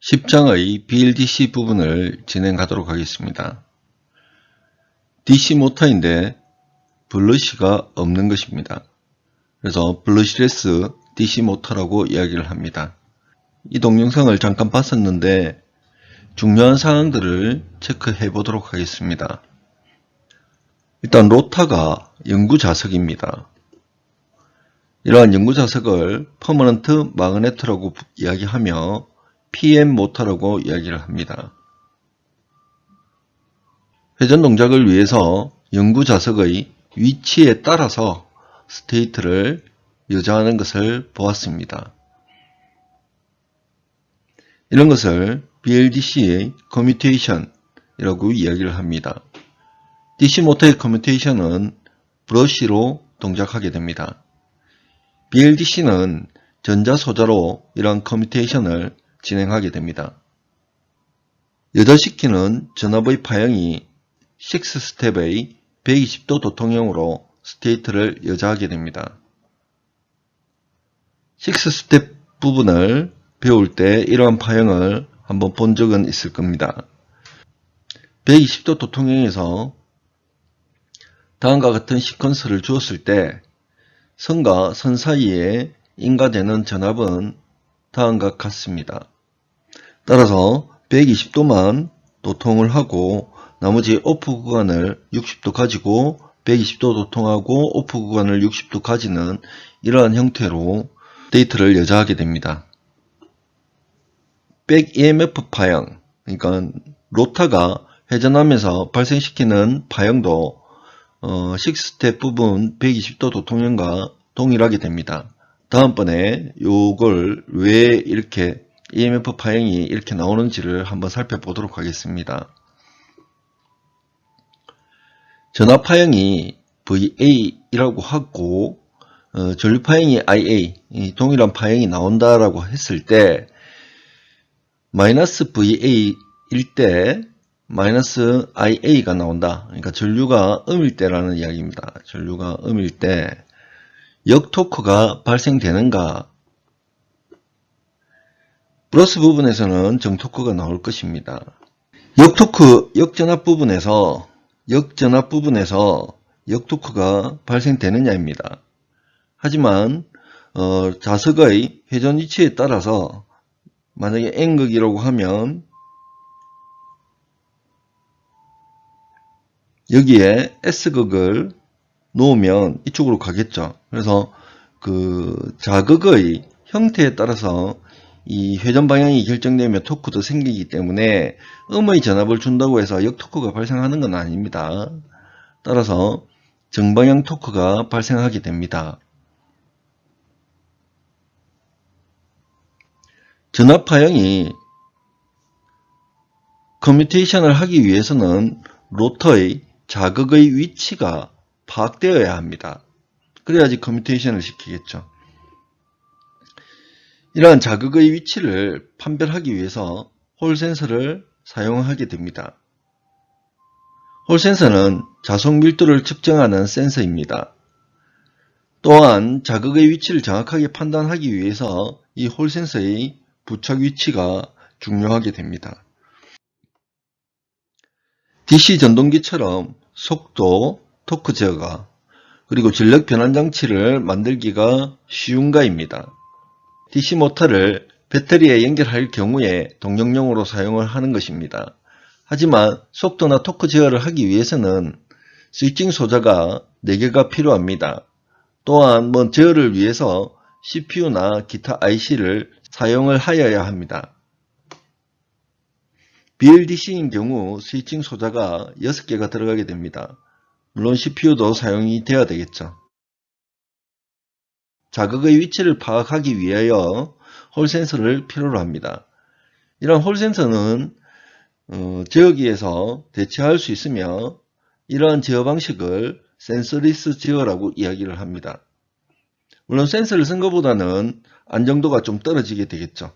10장의 BLDC 부분을 진행하도록 하겠습니다. DC 모터인데 블러시가 없는 것입니다. 그래서 블러시레스 DC 모터라고 이야기를 합니다. 이 동영상을 잠깐 봤었는데 중요한 사항들을 체크해 보도록 하겠습니다. 일단 로터가 영구자석입니다. 이러한 영구자석을 퍼머넌트 마그네트라고 이야기하며 PM 모터라고 이야기를 합니다. 회전 동작을 위해서 영구자석의 위치에 따라서 스테이트를 여자하는 것을 보았습니다. 이런 것을 BLDC의 커뮤테이션이라고 이야기를 합니다. DC 모터의 커뮤테이션은 브러쉬로 동작하게 됩니다. BLDC는 전자소자로 이러한 커뮤테이션을 진행하게 됩니다. 여자시키는 전압의 파형이 6스텝의 120도 도통형으로 스테이트를 여자하게 됩니다. 6스텝 부분을 배울 때 이러한 파형을 한번 본 적은 있을 겁니다. 120도 도통형에서 다음과 같은 시퀀스를 주었을 때 선과 선 사이에 인가되는 전압은 다음과 같습니다. 따라서 120도만 도통을 하고 나머지 오프 구간을 60도 가지고 120도 도통하고 오프 구간을 60도 가지는 이러한 형태로 스테이트를 여자하게 됩니다. 백 EMF 파형, 그러니까 로터가 회전하면서 발생시키는 파형도 6스텝 부분 120도 도통형과 동일하게 됩니다. 다음번에 요걸 왜 이렇게 EMF 파형이 이렇게 나오는지를 한번 살펴보도록 하겠습니다. 전압 파형이 VA이라고 하고 전류 파형이 IA, 동일한 파형이 나온다라고 했을 때 마이너스 VA일 때 마이너스 IA가 나온다. 그러니까 전류가 음일 때라는 이야기입니다. 전류가 음일 때 역토크가 발생되는가? 플러스 부분에서는 정토크가 나올 것입니다. 역전압 부분에서 역토크가 발생되느냐입니다. 하지만 자석의 회전 위치에 따라서 만약에 N극이라고 하면 여기에 S극을 놓으면 이쪽으로 가겠죠. 그래서 그 자극의 형태에 따라서 이 회전 방향이 결정되며 토크도 생기기 때문에 음의 전압을 준다고 해서 역토크가 발생하는 건 아닙니다. 따라서 정방향 토크가 발생하게 됩니다. 전압 파형이 커뮤테이션을 하기 위해서는 로터의 자극의 위치가 파악되어야 합니다. 그래야지 커뮤테이션을 시키겠죠. 이러한 자극의 위치를 판별하기 위해서 홀 센서를 사용하게 됩니다. 홀 센서는 자석 밀도를 측정하는 센서입니다. 또한 자극의 위치를 정확하게 판단하기 위해서 이 홀 센서의 부착 위치가 중요하게 됩니다. DC 전동기처럼 속도, 토크 제어가, 그리고 전력 변환 장치를 만들기가 쉬운가입니다. DC 모터를 배터리에 연결할 경우에 동력용으로 사용을 하는 것입니다. 하지만 속도나 토크 제어를 하기 위해서는 스위칭 소자가 4개가 필요합니다. 또한 제어를 위해서 CPU나 기타 IC를 사용을 하여야 합니다. BLDC인 경우 스위칭 소자가 6개가 들어가게 됩니다. 물론 CPU도 사용이 되어야 되겠죠. 자극의 위치를 파악하기 위하여 홀 센서를 필요로 합니다. 이런 홀 센서는 제어기에서 대체할 수 있으며 이러한 제어 방식을 센서리스 제어라고 이야기를 합니다. 물론 센서를 쓴 것보다는 안정도가 좀 떨어지게 되겠죠.